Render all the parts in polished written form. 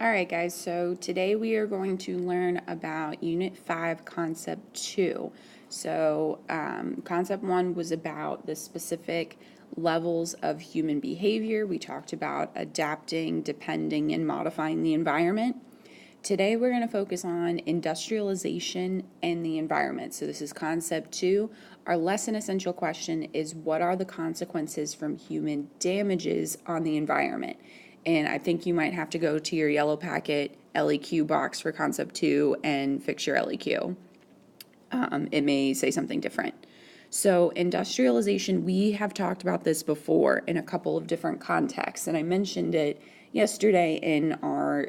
All right, guys, so today we are going to learn about Unit 5, Concept 2. So, Concept 1 was about the specific levels of human behavior. We talked about adapting, depending, and modifying the environment. Today we're going to focus on industrialization and the environment. So this is Concept 2. Our lesson essential question is, what are the consequences from human damages on the environment? And I think you might have to go to your yellow packet LEQ box for Concept 2 and fix your LEQ. It may say something different. So industrialization, we have talked about this before in a couple of different contexts, and I mentioned it yesterday in our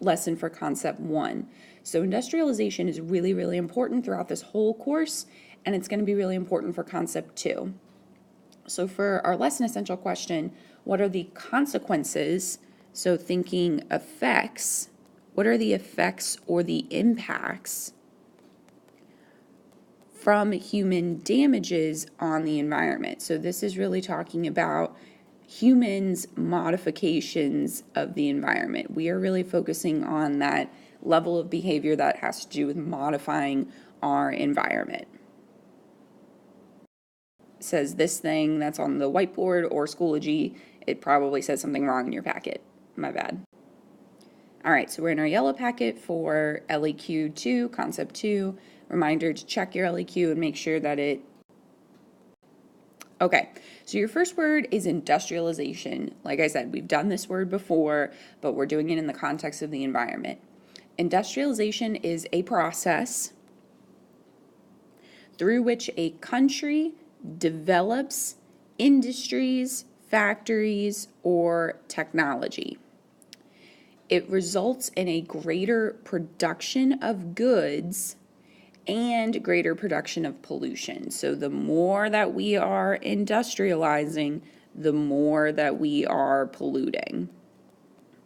lesson for Concept 1. So industrialization is really, really important throughout this whole course, and it's going to be really important for Concept 2. So for our lesson essential question, what are the consequences? So thinking effects, what are the effects or the impacts from human damages on the environment? So this is really talking about humans' modifications of the environment. We are really focusing on that level of behavior that has to do with modifying our environment. It says this thing that's on the whiteboard or Schoology, it probably says something wrong in your packet. My bad. All right, so we're in our yellow packet for LEQ 2, Concept 2. Reminder to check your LEQ and make sure that it... Okay, so your first word is industrialization. Like I said, we've done this word before, but we're doing it in the context of the environment. Industrialization is a process through which a country develops industries, factories, or technology. It results in a greater production of goods and greater production of pollution. So the more that we are industrializing, the more that we are polluting.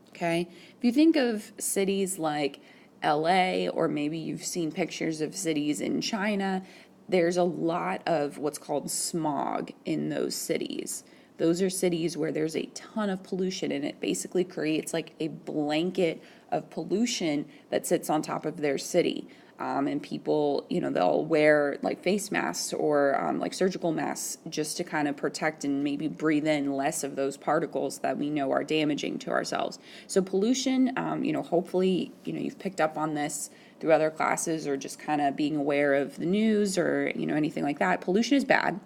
Okay? If you think of cities like LA, or maybe you've seen pictures of cities in China, there's a lot of what's called smog in those cities. Those are cities where there's a ton of pollution, and it basically creates like a blanket of pollution that sits on top of their city. And people, they'll wear like face masks or like surgical masks just to kind of protect and maybe breathe in less of those particles that we know are damaging to ourselves. So pollution, hopefully, you've picked up on this through other classes or just kind of being aware of the news or, anything like that. Pollution is bad.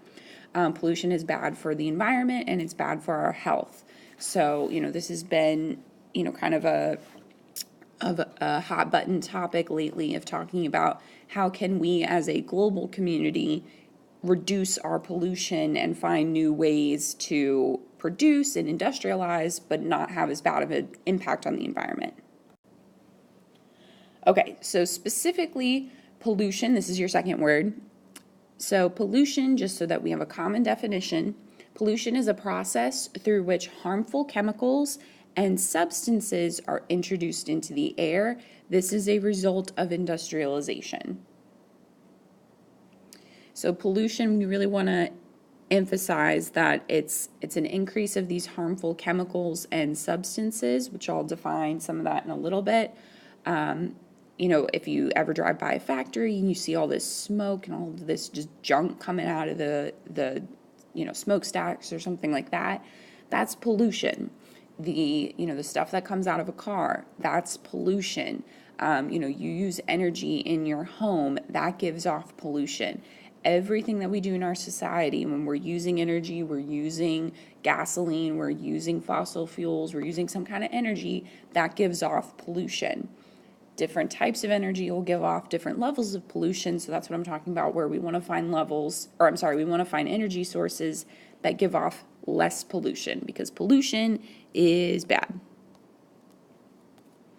Pollution is bad for the environment, and it's bad for our health. So, this has been, kind of a hot button topic lately of talking about how can we as a global community reduce our pollution and find new ways to produce and industrialize but not have as bad of an impact on the environment. Okay, so specifically pollution, this is your second word. So pollution, just so that we have a common definition, pollution is a process through which harmful chemicals and substances are introduced into the air. This is a result of industrialization. So pollution, we really want to emphasize that it's an increase of these harmful chemicals and substances, which I'll define some of that in a little bit. If you ever drive by a factory and you see all this smoke and all of this just junk coming out of the smokestacks or something like that, that's pollution. The stuff that comes out of a car, that's pollution. You use energy in your home, that gives off pollution. Everything that we do in our society, when we're using energy, we're using gasoline, we're using fossil fuels, we're using some kind of energy, that gives off pollution. Different types of energy will give off different levels of pollution, so that's what I'm talking about, where we want to find we want to find energy sources that give off less pollution, because pollution is bad.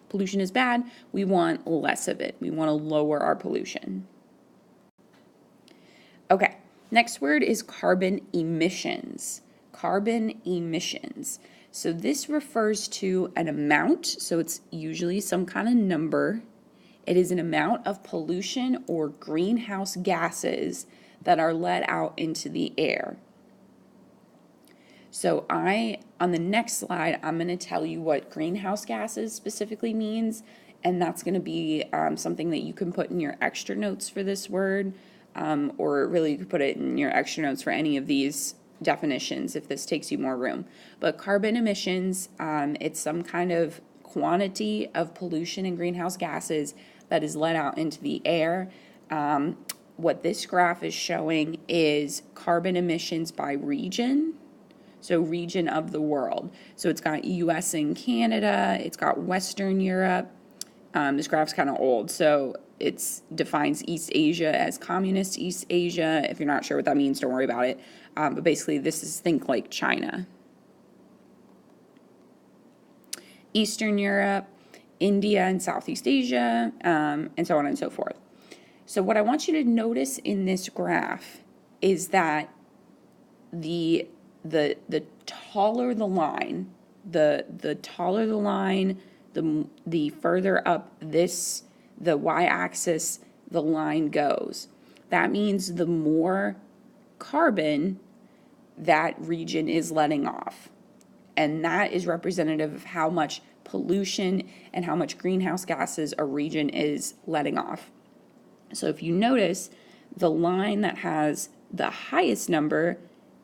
Pollution is bad. We want less of it. We want to lower our pollution. Okay, next word is carbon emissions. Carbon emissions. So this refers to an amount, so it's usually some kind of number. It is an amount of pollution or greenhouse gases that are let out into the air. So on the next slide, I'm going to tell you what greenhouse gases specifically means, and that's going to be something that you can put in your extra notes for this word, or really you could put it in your extra notes for any of these definitions if this takes you more room. But carbon emissions, it's some kind of quantity of pollution and greenhouse gases that is let out into the air. What this graph is showing is carbon emissions by region. So region of the world. So it's got US and Canada, it's got Western Europe. This graph's kind of old, so it defines East Asia as communist East Asia. If you're not sure what that means, don't worry about it. But basically this is, think like China. Eastern Europe, India and Southeast Asia, and so on and so forth. So what I want you to notice in this graph is that the taller the line, the taller the line, the further up the y-axis the line goes. That means the more carbon that region is letting off. And that is representative of how much pollution and how much greenhouse gases a region is letting off. So if you notice, the line that has the highest number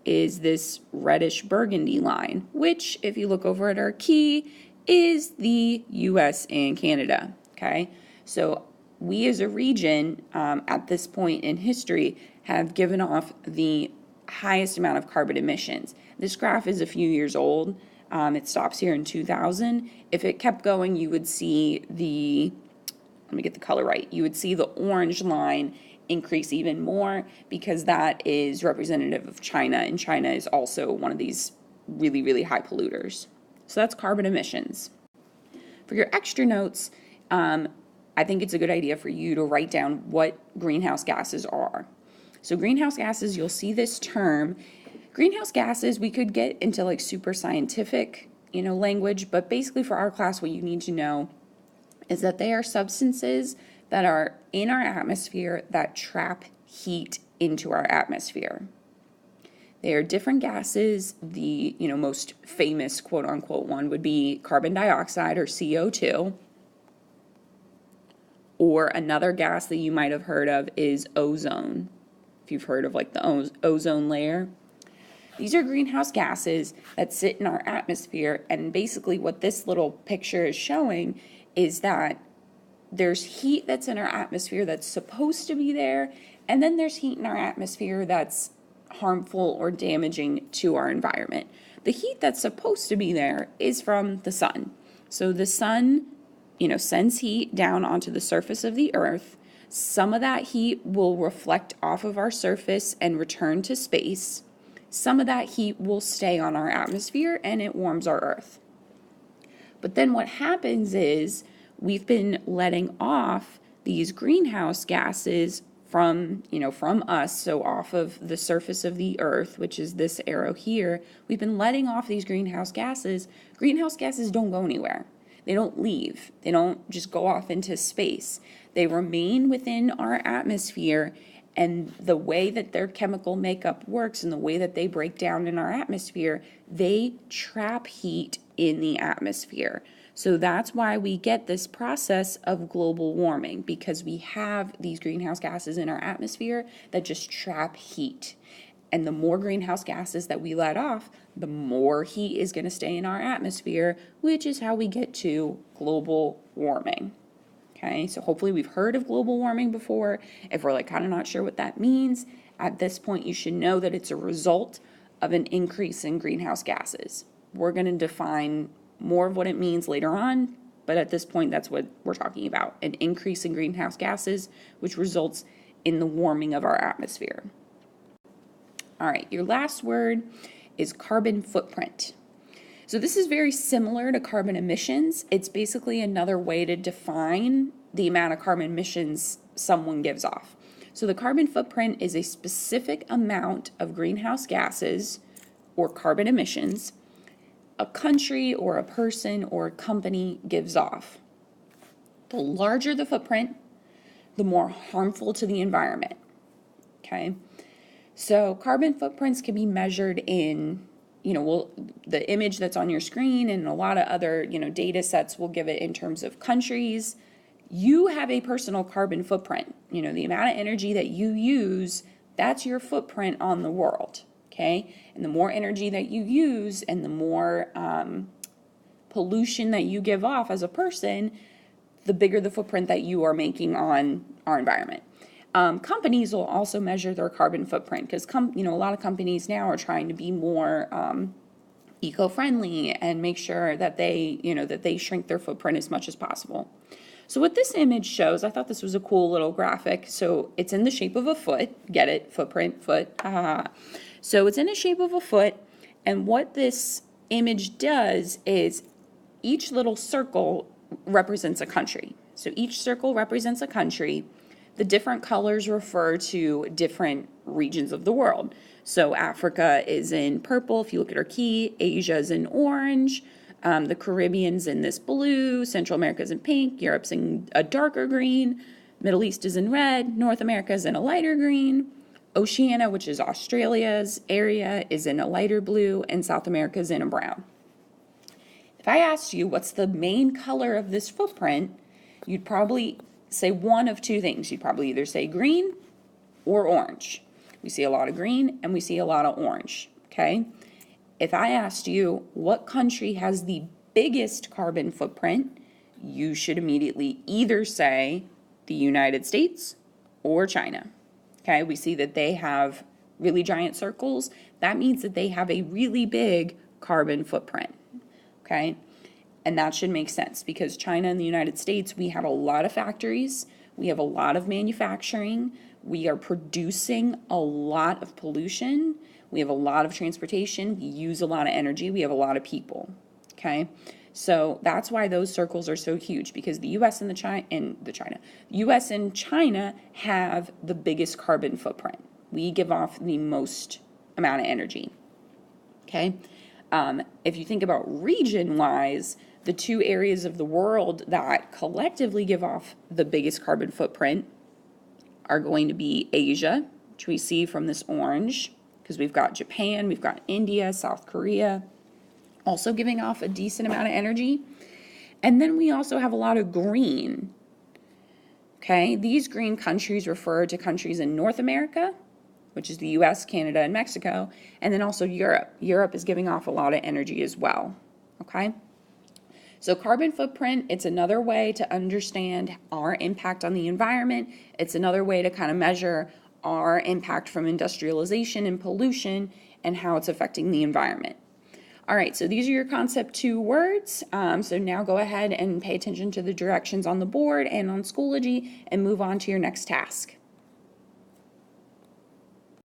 is this reddish burgundy line, which, if you look over at our key, is the US and Canada, okay? So we as a region, at this point in history, have given off the highest amount of carbon emissions. This graph is a few years old. It stops here in 2000. If it kept going, you would see let me get the color right, you would see the orange line increase even more because that is representative of China, and China is also one of these really, really high polluters. So that's carbon emissions. For your extra notes, I think it's a good idea for you to write down what greenhouse gases are. So greenhouse gases, you'll see this term. Greenhouse gases, we could get into like super scientific, language, but basically for our class, what you need to know is that they are substances that are in our atmosphere that trap heat into our atmosphere. They are different gases. The most famous quote unquote one would be carbon dioxide or CO2. Or another gas that you might have heard of is ozone. If you've heard of like the ozone layer. These are greenhouse gases that sit in our atmosphere, and basically what this little picture is showing is that there's heat that's in our atmosphere that's supposed to be there, and then there's heat in our atmosphere that's harmful or damaging to our environment. The heat that's supposed to be there is from the sun. So the sun, sends heat down onto the surface of the earth. Some of that heat will reflect off of our surface and return to space. Some of that heat will stay on our atmosphere and it warms our earth. But then what happens is we've been letting off these greenhouse gases from us, so off of the surface of the earth, which is this arrow here. We've been letting off these greenhouse gases. Greenhouse gases don't go anywhere. They don't leave. They don't just go off into space. They remain within our atmosphere, and the way that their chemical makeup works and the way that they break down in our atmosphere, they trap heat in the atmosphere. So that's why we get this process of global warming, because we have these greenhouse gases in our atmosphere that just trap heat. And the more greenhouse gases that we let off, the more heat is going to stay in our atmosphere, which is how we get to global warming. Okay, so hopefully we've heard of global warming before. If we're kind of not sure what that means, at this point you should know that it's a result of an increase in greenhouse gases. We're going to define more of what it means later on, but at this point that's what we're talking about, an increase in greenhouse gases, which results in the warming of our atmosphere. All right, your last word is carbon footprint. So this is very similar to carbon emissions. It's basically another way to define the amount of carbon emissions someone gives off. So the carbon footprint is a specific amount of greenhouse gases or carbon emissions a country or a person or a company gives off. The larger the footprint, the more harmful to the environment. Okay? So carbon footprints can be measured in, the image that's on your screen and a lot of other, data sets will give it in terms of countries. You have a personal carbon footprint. The amount of energy that you use, that's your footprint on the world, okay? And the more energy that you use and the more pollution that you give off as a person, the bigger the footprint that you are making on our environment. Companies will also measure their carbon footprint because a lot of companies now are trying to be more eco-friendly and make sure that they shrink their footprint as much as possible. So what this image shows, I thought this was a cool little graphic. So it's in the shape of a foot. Get it? Footprint, foot. So it's in the shape of a foot, and what this image does is each little circle represents a country. So each circle represents a country. The different colors refer to different regions of the world. So Africa is in purple, if you look at our key. Asia is in orange. The Caribbean's in this blue. Central America's in pink. Europe's in a darker green. Middle East is in red. North America is in a lighter green. Oceania, which is Australia's area, is in a lighter blue. And South America is in a brown. If I asked you what's the main color of this footprint, you'd probably say one of two things. You'd probably either say green or orange. We see a lot of green and we see a lot of orange, okay? If I asked you what country has the biggest carbon footprint, you should immediately either say the United States or China, okay? We see that they have really giant circles. That means that they have a really big carbon footprint, okay? And that should make sense because China and the United States, we have a lot of factories, we have a lot of manufacturing, we are producing a lot of pollution, we have a lot of transportation, we use a lot of energy, we have a lot of people, okay? So that's why those circles are so huge because the US and US and China have the biggest carbon footprint. We give off the most amount of energy, okay? If you think about region-wise, the two areas of the world that collectively give off the biggest carbon footprint are going to be Asia, which we see from this orange, because we've got Japan, we've got India, South Korea, also giving off a decent amount of energy. And then we also have a lot of green, okay? These green countries refer to countries in North America, which is the US, Canada, and Mexico, and then also Europe. Europe is giving off a lot of energy as well, okay? So carbon footprint, it's another way to understand our impact on the environment. It's another way to kind of measure our impact from industrialization and pollution and how it's affecting the environment. All right, so these are your concept 2 words. So now go ahead and pay attention to the directions on the board and on Schoology and move on to your next task.